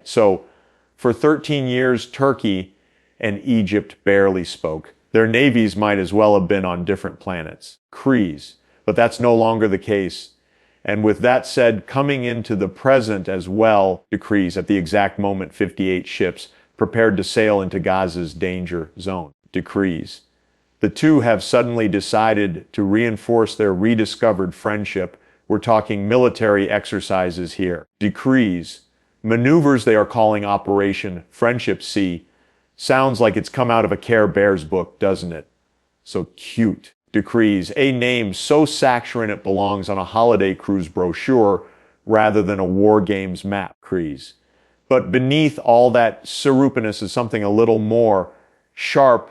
So, for 13 years, Turkey and Egypt barely spoke. Their navies might as well have been on different planets. Crees. But that's no longer the case. And with that said, coming into the present as well, decrees at the exact moment 58 ships prepared to sail into Gaza's danger zone. Decrees. The two have suddenly decided to reinforce their rediscovered friendship. We're talking military exercises here. Decrees. Maneuvers they are calling Operation Friendship Sea. Sounds like it's come out of a Care Bears book, doesn't it? So cute. Decrees. A name so saccharine it belongs on a holiday cruise brochure rather than a war games map. Decrees. But beneath all that syrupiness is something a little more sharp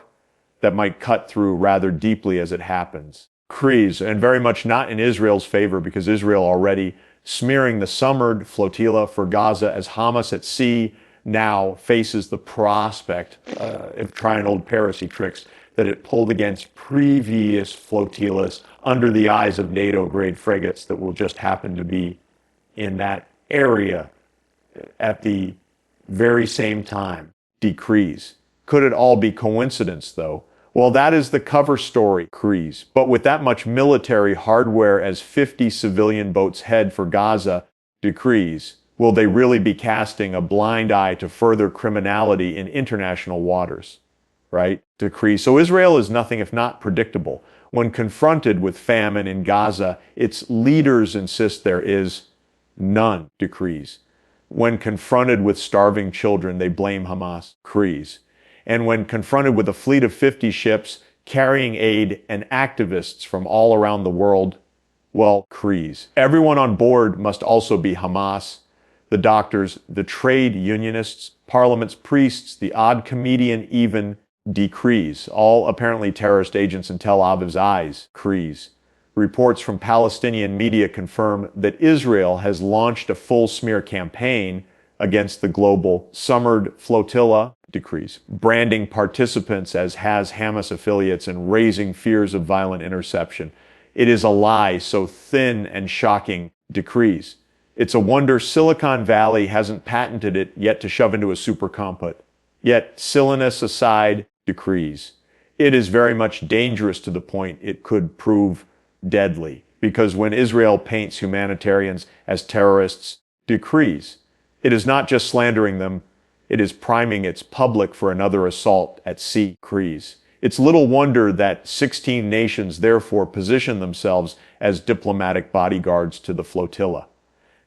that might cut through rather deeply as it happens. Crees, and very much not in Israel's favor because Israel already smearing the summered flotilla for Gaza as Hamas at sea now faces the prospect, if trying old Paris tricks, that it pulled against previous flotillas under the eyes of NATO-grade frigates that will just happen to be in that area at the very same time. Decrees. Could it all be coincidence, though? Well, that is the cover story, Crees. But with that much military hardware as 50 civilian boats head for Gaza, decrees, will they really be casting a blind eye to further criminality in international waters? Right? Decrees. So Israel is nothing if not predictable. When confronted with famine in Gaza, its leaders insist there is none. Decrees. When confronted with starving children, they blame Hamas. Decrees. And when confronted with a fleet of 50 ships carrying aid and activists from all around the world, well, decrees. Everyone on board must also be Hamas, the doctors, the trade unionists, parliament's priests, the odd comedian even, decrees. All apparently terrorist agents in Tel Aviv's eyes. Decrees. Reports from Palestinian media confirm that Israel has launched a full smear campaign against the global summered flotilla. Decrees. Branding participants as Hamas affiliates and raising fears of violent interception. It is a lie so thin and shocking. Decrees. It's a wonder Silicon Valley hasn't patented it yet to shove into a supercomput. Yet, silliness aside, decrees. It is very much dangerous to the point it could prove deadly. Because when Israel paints humanitarians as terrorists, decrees. It is not just slandering them, it is priming its public for another assault at sea. Decrees. It's little wonder that 16 nations therefore position themselves as diplomatic bodyguards to the flotilla.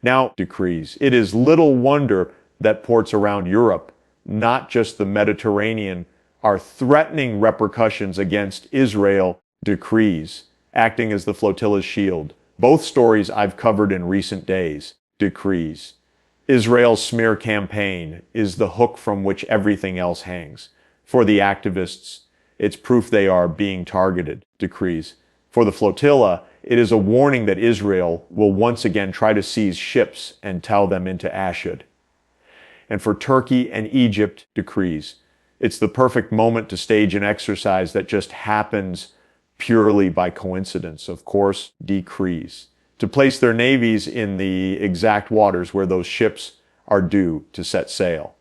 Now, decrees. It is little wonder that ports around Europe, not just the Mediterranean, are threatening repercussions against Israel. Decrees. Acting as the flotilla's shield. Both stories I've covered in recent days. Decrees. Israel's smear campaign is the hook from which everything else hangs. For the activists, it's proof they are being targeted. Decrees. For the flotilla, it is a warning that Israel will once again try to seize ships and tow them into Ashdod. And for Turkey and Egypt, decrees. It's the perfect moment to stage an exercise that just happens purely by coincidence. Of course, decrees. To place their navies in the exact waters where those ships are due to set sail.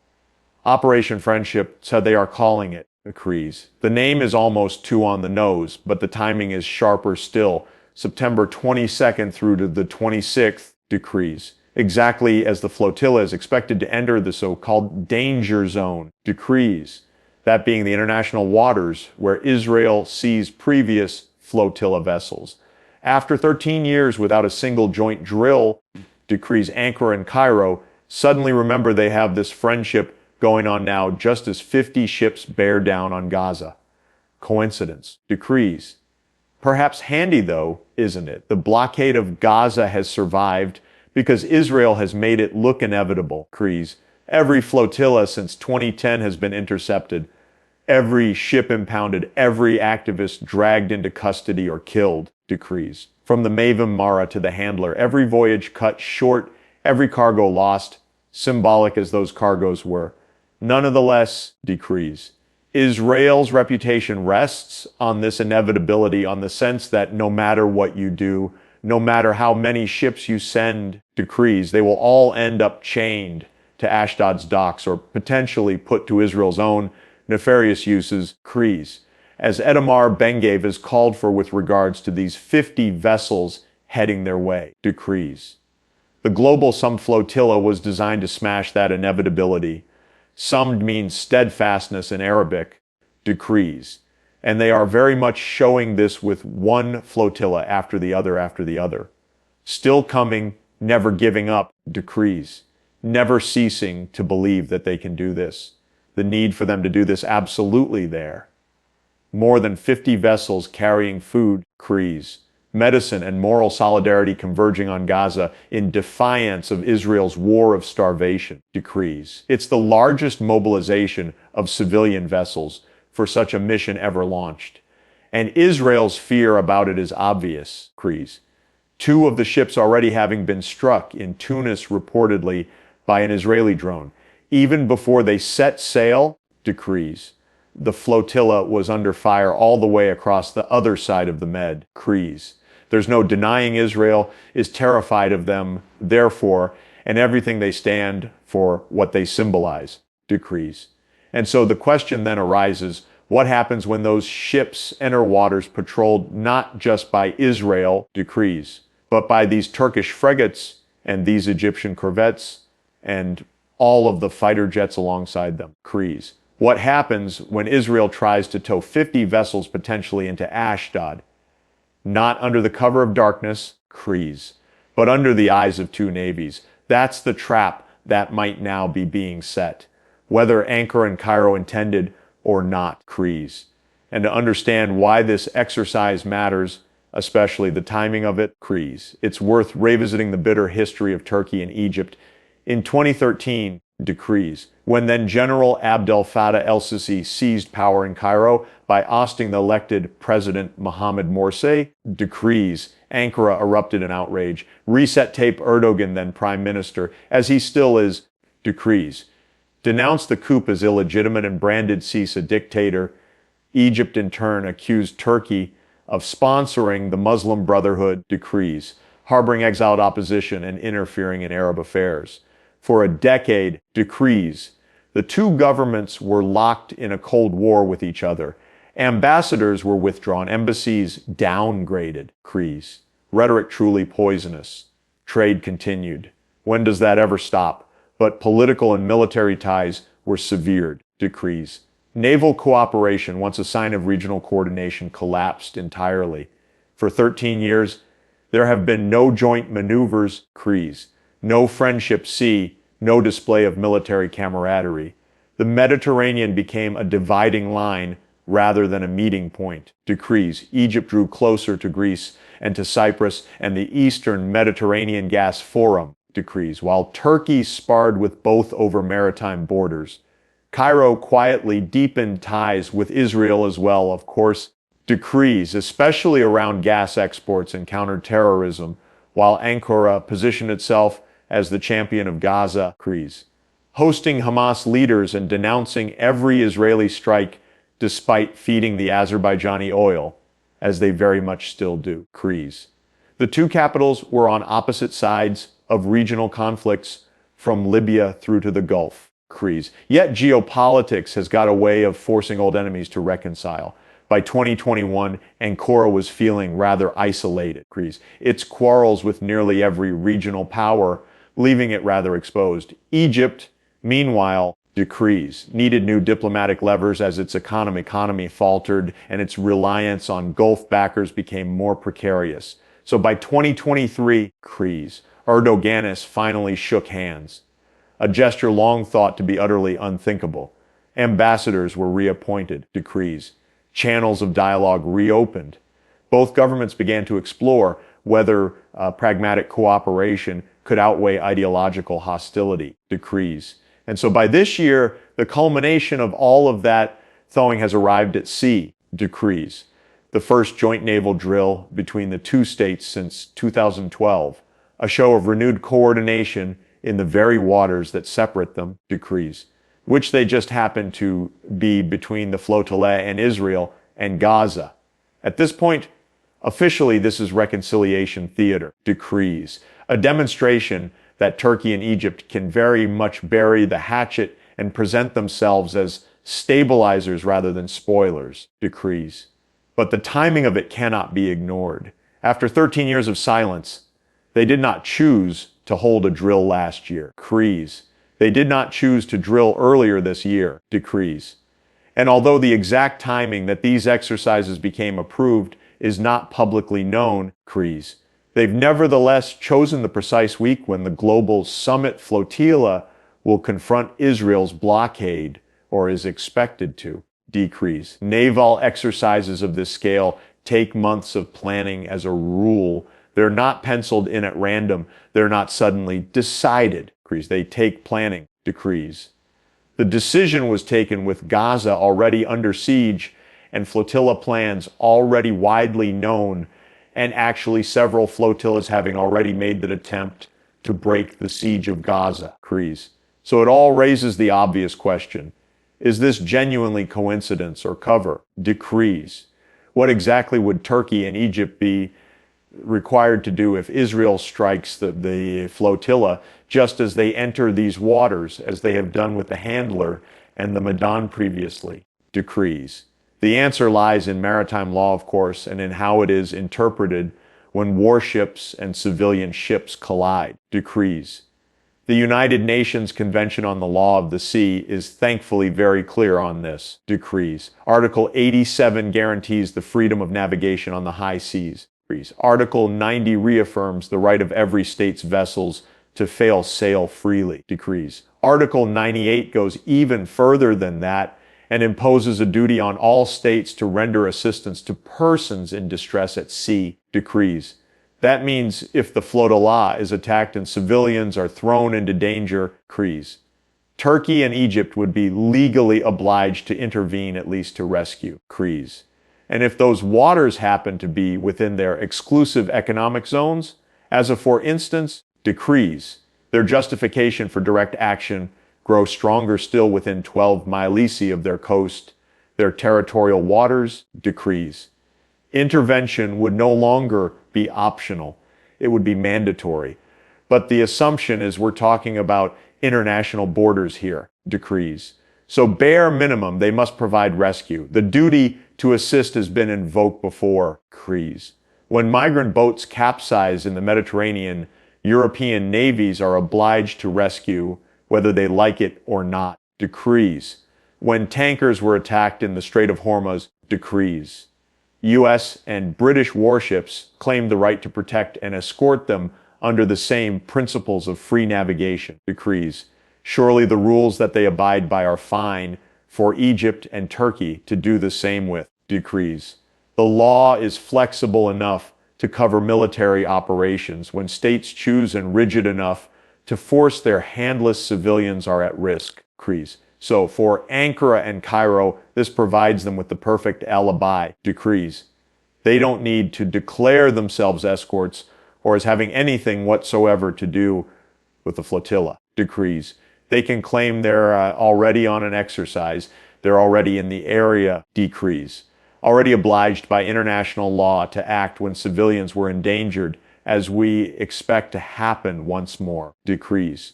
Operation Friendship, so they are calling it, decrees. The name is almost too on the nose, but the timing is sharper still. September 22nd through to the 26th, decrees. Exactly as the flotilla is expected to enter the so-called danger zone, decrees. That being the international waters where Israel seized previous flotilla vessels. After 13 years without a single joint drill, decrees Ankara and Cairo suddenly remember they have this friendship going on now just as 50 ships bear down on Gaza. Coincidence. Decrees. Perhaps handy though, isn't it? The blockade of Gaza has survived because Israel has made it look inevitable. Decrees. Every flotilla since 2010 has been intercepted. Every ship impounded, every activist dragged into custody or killed. Decrees. From the Maven Mara to the Handler, every voyage cut short, every cargo lost, symbolic as those cargoes were. None of the less, decrees. Israel's reputation rests on this inevitability, on the sense that no matter what you do, no matter how many ships you send, decrees, they will all end up chained to Ashdod's docks or potentially put to Israel's own nefarious uses, decrees, as Etamar Ben-Gvir has called for with regards to these 50 vessels heading their way, decrees. The global Sum flotilla was designed to smash that inevitability. Summed means steadfastness in Arabic, decrees. And they are very much showing this with one flotilla after the other. Still coming, never giving up, decrees. Never ceasing to believe that they can do this. The need for them to do this absolutely there. More than 50 vessels carrying food, decrees. Medicine and moral solidarity converging on Gaza in defiance of Israel's war of starvation, decrees. It's the largest mobilization of civilian vessels for such a mission ever launched. And Israel's fear about it is obvious, decrees. 2 of the ships already having been struck in Tunis reportedly by an Israeli drone. Even before they set sail, decrees. The flotilla was under fire all the way across the other side of the Med, decrees. There's no denying Israel is terrified of them, therefore, and everything they stand for, what they symbolize, decrees. And so the question then arises, what happens when those ships enter waters patrolled not just by Israel, decrees, but by these Turkish frigates and these Egyptian corvettes and all of the fighter jets alongside them, decrees? What happens when Israel tries to tow 50 vessels potentially into Ashdod? Not under the cover of darkness, decrees, but under the eyes of 2 navies. That's the trap that might now be being set, whether Ankara and Cairo intended or not, decrees. And to understand why this exercise matters, especially the timing of it, decrees. It's worth revisiting the bitter history of Turkey and Egypt. In 2013, decrees, when then General Abdel Fattah el-Sisi seized power in Cairo by ousting the elected President Mohamed Morsi, decrees, Ankara erupted in outrage. Recep Tayyip Erdogan, then Prime Minister, as he still is, decrees, denounced the coup as illegitimate and branded Sisi a dictator. Egypt in turn accused Turkey of sponsoring the Muslim Brotherhood, decrees, harboring exiled opposition and interfering in Arab affairs. For a decade, decrees, the 2 governments were locked in a cold war with each other. Ambassadors were withdrawn, embassies downgraded, decrees. Rhetoric truly poisonous. Trade continued. When does that ever stop? But political and military ties were severed, decrees. Naval cooperation, once a sign of regional coordination, collapsed entirely. For 13 years, there have been no joint maneuvers, decrees. No friendship sea, no display of military camaraderie. The Mediterranean became a dividing line rather than a meeting point, decrees. Egypt drew closer to Greece and to Cyprus and the Eastern Mediterranean Gas Forum, decrees, while Turkey sparred with both over maritime borders. Cairo quietly deepened ties with Israel as well, of course, decrees, especially around gas exports and counterterrorism, while Ankara positioned itself as the champion of Gaza, decrees, hosting Hamas leaders and denouncing every Israeli strike despite feeding the Azerbaijani oil, as they very much still do, decrees. The 2 capitals were on opposite sides of regional conflicts from Libya through to the Gulf, decrees. Yet geopolitics has got a way of forcing old enemies to reconcile. By 2021, Ankara was feeling rather isolated, decrees. Its quarrels with nearly every regional power leaving it rather exposed. Egypt, meanwhile, decrees, needed new diplomatic levers as its economy faltered and its reliance on Gulf backers became more precarious. So by 2023, decrees, Erdoganis finally shook hands, a gesture long thought to be utterly unthinkable. Ambassadors were reappointed, decrees. Channels of dialogue reopened. Both governments began to explore whether pragmatic cooperation could outweigh ideological hostility, decrees. And so by this year, the culmination of all of that thawing has arrived at sea, decrees. The first joint naval drill between the 2 states since 2012, a show of renewed coordination in the very waters that separate them, decrees, which they just happen to be between the flotilla and Israel and Gaza. At this point, officially, this is reconciliation theater, decrees, a demonstration that Turkey and Egypt can very much bury the hatchet and present themselves as stabilizers rather than spoilers, decrees. But the timing of it cannot be ignored. After 13 years of silence, they did not choose to hold a drill last year, decrees. They did not choose to drill earlier this year, decrees. And although the exact timing that these exercises became approved is not publicly known, decrees, they've nevertheless chosen the precise week when the global summit flotilla will confront Israel's blockade, or is expected to, decrease. Naval exercises of this scale take months of planning as a rule. They're not penciled in at random. They're not suddenly decided, decrees. They take planning, decrees. The decision was taken with Gaza already under siege and flotilla plans already widely known, and actually several flotillas having already made the attempt to break the siege of Gaza, decrees. So it all raises the obvious question. Is this genuinely coincidence or cover, decrees? What exactly would Turkey and Egypt be required to do if Israel strikes the flotilla just as they enter these waters, as they have done with the Handler and the Medan previously, decrees? The answer lies in maritime law, of course, and in how it is interpreted when warships and civilian ships collide, decrees. The United Nations Convention on the Law of the Sea is thankfully very clear on this, decrees. Article 87 guarantees the freedom of navigation on the high seas, decrees. Article 90 reaffirms the right of every state's vessels to sail freely, decrees. Article 98 goes even further than that and imposes a duty on all states to render assistance to persons in distress at sea, decrees. That means if the flotilla is attacked and civilians are thrown into danger, decrees. Turkey and Egypt would be legally obliged to intervene, at least to rescue, decrees. And if those waters happen to be within their exclusive economic zones, as a for instance, decrees, their justification for direct action grow stronger still within 12 milesi of their coast, their territorial waters, decrees. Intervention would no longer be optional. It would be mandatory. But the assumption is we're talking about international borders here, decrees. So bare minimum, they must provide rescue. The duty to assist has been invoked before, decrees. When migrant boats capsize in the Mediterranean, European navies are obliged to rescue, whether they like it or not, decrees. When tankers were attacked in the Strait of Hormuz, decrees. U.S. and British warships claimed the right to protect and escort them under the same principles of free navigation, decrees. Surely the rules that they abide by are fine for Egypt and Turkey to do the same with, decrees. The law is flexible enough to cover military operations when states choose, and rigid enough to force their handless civilians are at risk, decrees. So for Ankara and Cairo, this provides them with the perfect alibi, decrees. They don't need to declare themselves escorts or as having anything whatsoever to do with the flotilla, decrees. They can claim they're already on an exercise, they're already in the area, decrees. Already obliged by international law to act when civilians were endangered, as we expect to happen once more, decrees.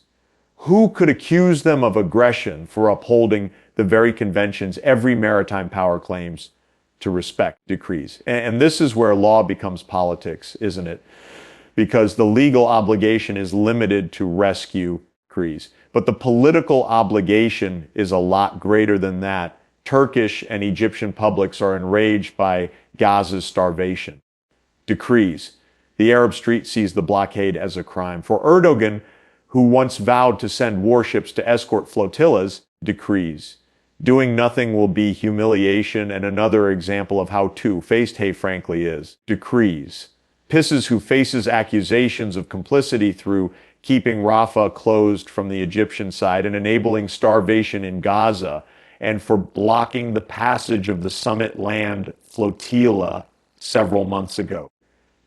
Who could accuse them of aggression for upholding the very conventions every maritime power claims to respect, decrees? And this is where law becomes politics, isn't it? Because the legal obligation is limited to rescue, decrees. But the political obligation is a lot greater than that. Turkish and Egyptian publics are enraged by Gaza's starvation, decrees. The Arab street sees the blockade as a crime. For Erdogan, who once vowed to send warships to escort flotillas, decrees. Doing nothing will be humiliation, and another example of how two-faced he frankly is, decrees. Pisses, who faces accusations of complicity through keeping Rafah closed from the Egyptian side and enabling starvation in Gaza, and for blocking the passage of the Summit Land flotilla several months ago,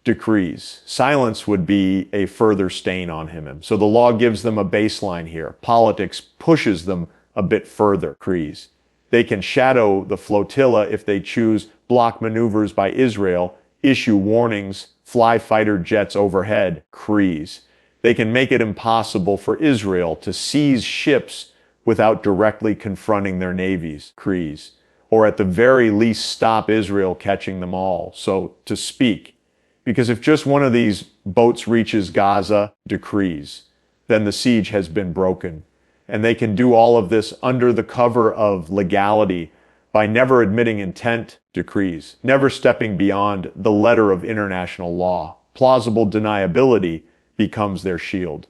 decrees. Silence would be a further stain on him. So the law gives them a baseline here. Politics pushes them a bit further, decrees. They can shadow the flotilla if they choose, block maneuvers by Israel, issue warnings, fly fighter jets overhead, decrees. They can make it impossible for Israel to seize ships without directly confronting their navies, decrees, or at the very least stop Israel catching them all, so to speak. Because if just one of these boats reaches Gaza, decrees, then the siege has been broken. And they can do all of this under the cover of legality by never admitting intent, decrees, never stepping beyond the letter of international law. Plausible deniability becomes their shield.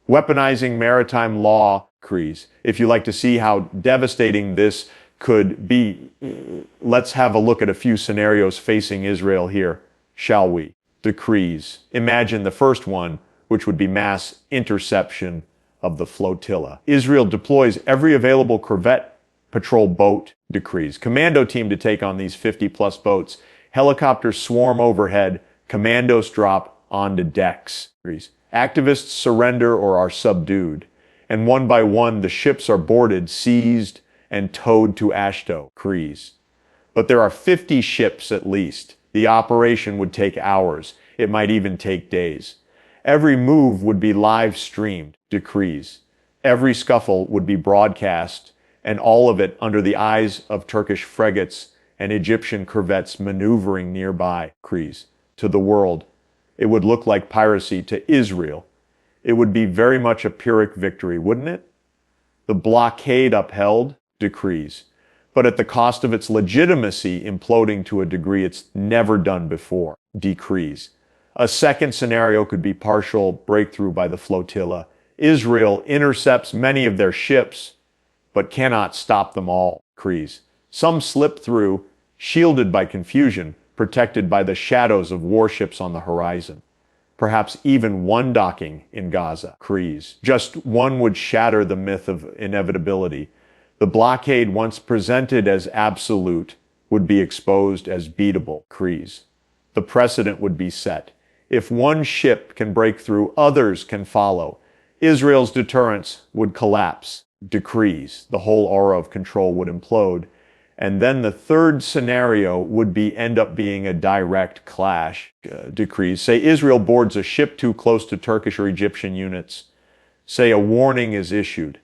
Weaponizing maritime law, decrees. If you like to see how devastating this could be, let's have a look at a few scenarios facing Israel here, shall we? Decrees. Imagine the first one, which would be mass interception of the flotilla. Israel deploys every available corvette patrol boat, decrees. Commando team to take on these 50-plus boats. Helicopters swarm overhead. Commandos drop onto decks, decrees. Activists surrender or are subdued. And one by one, the ships are boarded, seized, and towed to Ashdod, decrees. But there are 50 ships at least. The operation would take hours. It might even take days. Every move would be live streamed, decrees. Every scuffle would be broadcast, and all of it under the eyes of Turkish frigates and Egyptian corvettes maneuvering nearby, decrees. To the world, it would look like piracy. To Israel, it would be very much a Pyrrhic victory, wouldn't it? The blockade upheld, decrees, but at the cost of its legitimacy imploding to a degree it's never done before, decrees. A second scenario could be partial breakthrough by the flotilla. Israel intercepts many of their ships, but cannot stop them all, decrees. Some slip through, shielded by confusion, protected by the shadows of warships on the horizon. Perhaps even one docking in Gaza, decrees. Just one would shatter the myth of inevitability. The blockade, once presented as absolute, would be exposed as beatable, decrees. The precedent would be set. If one ship can break through, others can follow. Israel's deterrence would collapse, decrees. The whole aura of control would implode. And then the third scenario would end up being a direct clash, decrees. Say Israel boards a ship too close to Turkish or Egyptian units. Say a warning is issued.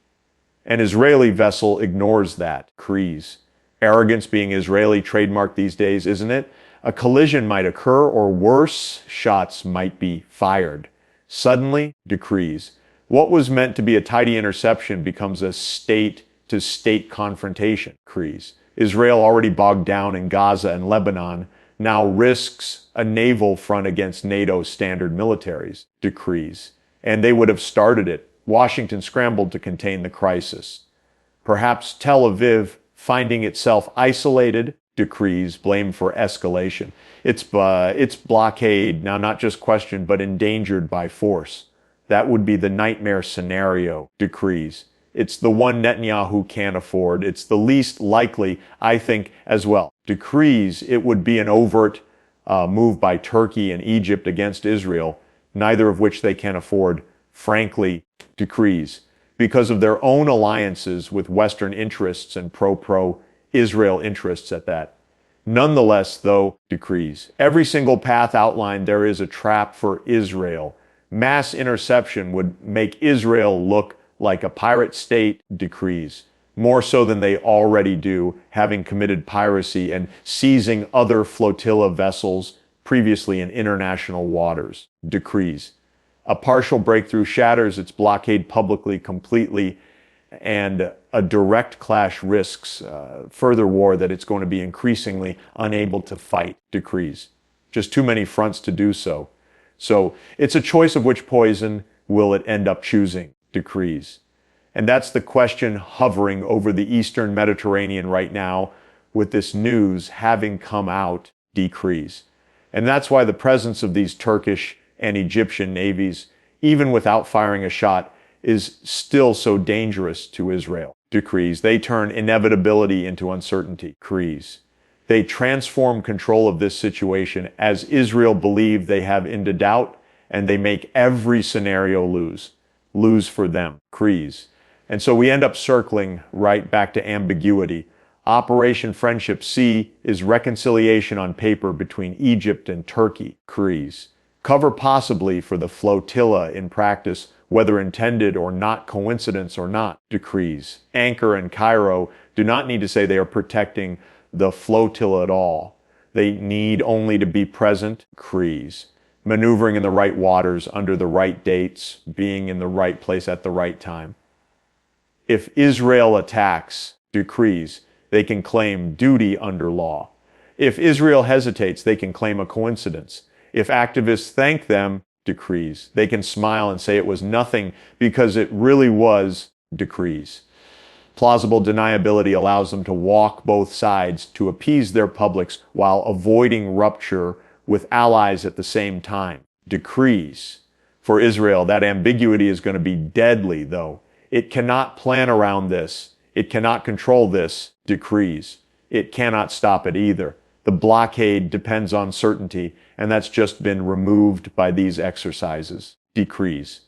An Israeli vessel ignores that, decrees. Arrogance being Israeli trademark these days, isn't it? A collision might occur, or worse, shots might be fired. Suddenly, decrees. What was meant to be a tidy interception becomes a state-to-state confrontation, decrees. Israel, already bogged down in Gaza and Lebanon, now risks a naval front against NATO's standard militaries, decrees. And they would have started it. Washington scrambled to contain the crisis. Perhaps Tel Aviv, finding itself isolated, decrees, blamed for escalation. Its blockade, now not just questioned, but endangered by force. That would be the nightmare scenario, decrees. It's the one Netanyahu can't afford. It's the least likely, I think, as well. Decrees, it would be an overt move by Turkey and Egypt against Israel, neither of which they can afford. Frankly, decrees, because of their own alliances with Western interests and pro-Israel interests at that. Nonetheless, though, decrees. Every single path outlined, there is a trap for Israel. Mass interception would make Israel look like a pirate state, decrees. More so than they already do, having committed piracy and seizing other flotilla vessels previously in international waters, decrees. A partial breakthrough shatters its blockade publicly, completely, and a direct clash risks further war that it's going to be increasingly unable to fight, decrees. Just too many fronts to do so. So it's a choice of which poison will it end up choosing, decrees. And that's the question hovering over the Eastern Mediterranean right now with this news having come out, decrees. And that's why the presence of these Turkish and Egyptian navies, even without firing a shot, is still so dangerous to Israel, decrees. They turn inevitability into uncertainty, decrees. They transform control of this situation as Israel believe they have into doubt, and they make every scenario lose for them, decrees. And so we end up circling right back to ambiguity. Operation Friendship C is reconciliation on paper between Egypt and Turkey, decrees. Cover possibly for the flotilla in practice, whether intended or not, coincidence or not, decrees. Anchor and Cairo do not need to say they are protecting the flotilla at all. They need only to be present, decrees. Maneuvering in the right waters under the right dates, being in the right place at the right time. If Israel attacks, decrees, they can claim duty under law. If Israel hesitates, they can claim a coincidence. If activists thank them, decrees, they can smile and say it was nothing because it really was, decrees. Plausible deniability allows them to walk both sides to appease their publics while avoiding rupture with allies at the same time, decrees. For Israel, that ambiguity is going to be deadly, though. It cannot plan around this. It cannot control this, decrees. It cannot stop it either. The blockade depends on certainty, and that's just been removed by these exercises, decrees.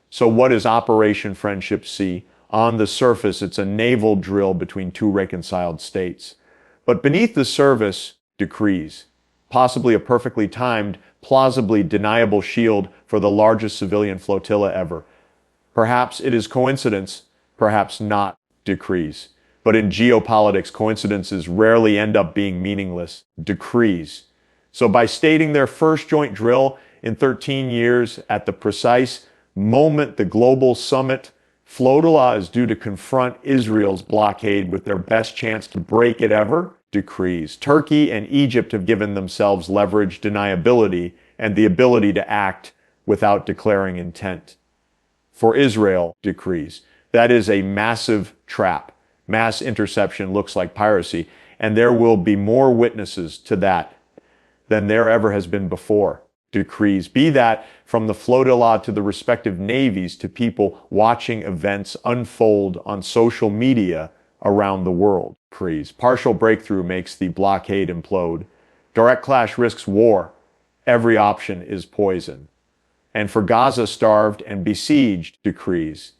So what is Operation Friendship Sea? On the surface, it's a naval drill between two reconciled states. But beneath the surface, decrees. Possibly a perfectly timed, plausibly deniable shield for the largest civilian flotilla ever. Perhaps it is coincidence, perhaps not, decrees. But in geopolitics, coincidences rarely end up being meaningless, decrees. So by stating their first joint drill in 13 years at the precise moment the global summit flotilla is due to confront Israel's blockade with their best chance to break it ever, decrees. Turkey and Egypt have given themselves leverage, deniability, and the ability to act without declaring intent. For Israel, decrees. That is a massive trap. Mass interception looks like piracy, and there will be more witnesses to that than there ever has been before, decrees. Be that from the flotilla to the respective navies to people watching events unfold on social media around the world, decrees. Partial breakthrough makes the blockade implode. Direct clash risks war. Every option is poison. And for Gaza starved and besieged, decrees.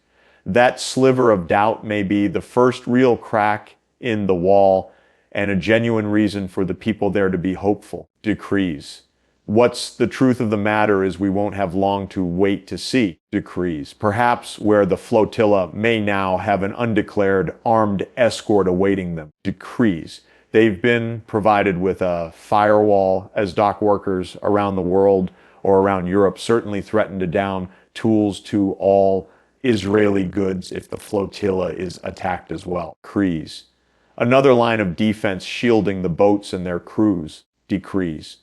That sliver of doubt may be the first real crack in the wall and a genuine reason for the people there to be hopeful, decrees. What's the truth of the matter is we won't have long to wait to see, decrees. Perhaps where the flotilla may now have an undeclared armed escort awaiting them, decrees. They've been provided with a firewall as dock workers around the world or around Europe certainly threaten to down tools to all Israeli goods if the flotilla is attacked as well, decrees. Another line of defense shielding the boats and their crews, decrees.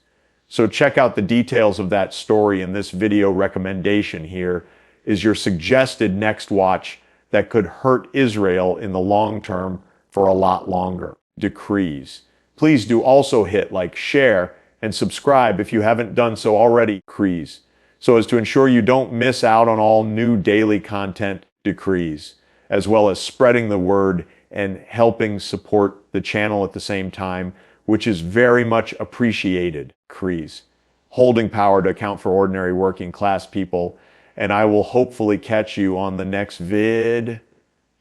So check out the details of that story in this video recommendation. Here is your suggested next watch that could hurt Israel in the long term for a lot longer, decrees. Please do also hit like, share, and subscribe if you haven't done so already, decrees, so as to ensure you don't miss out on all new daily content, decrees, as well as spreading the word and helping support the channel at the same time, which is very much appreciated, decrees. Holding power to account for ordinary working class people, and I will hopefully catch you on the next vid.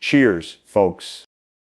Cheers, folks.